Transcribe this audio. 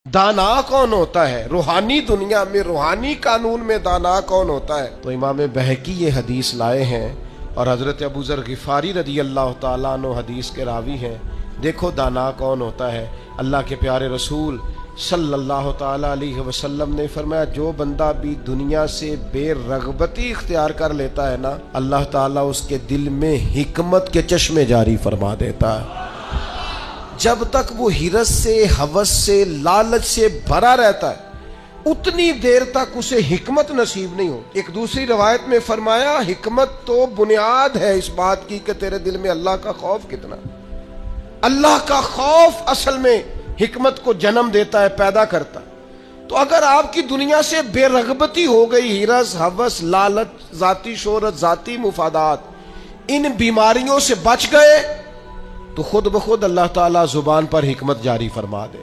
दाना कौन होता है? रूहानी दुनिया में, रूहानी कानून में दाना कौन होता है? तो इमाम बहकी ये हदीस लाए हैं और हजरत अबू ज़र गिफ़ारी रदी अल्लाह ताला अन्हु हदीस के रावी हैं। देखो दाना कौन होता है। अल्लाह के प्यारे रसूल सल्लल्लाहु ताला अलैहि वसल्लम ने फरमाया, जो बंदा भी दुनिया से बेरगबती इख्तियार कर लेता है ना, अल्लाह ताला उसके दिल में हिकमत के चश्मे जारी फरमा देता है। जब तक वो हिरस से, हवस से, लालच से भरा रहता है, उतनी देर तक उसे हिकमत नसीब नहीं हो। एक दूसरी रवायत में फरमाया, हिकमत तो बुनियाद है इस बात की कि तेरे दिल में अल्लाह का खौफ कितना। अल्लाह का खौफ असल में हिकमत को जन्म देता है, पैदा करता है। तो अगर आपकी दुनिया से बेरगबती हो गई, हिरस, हवस, लालच, जाती शोहरत, जाती मुफादात, इन बीमारियों से बच गए, तो खुद ब खुद अल्लाह ताला जुबान पर हिकमत जारी फरमा दे।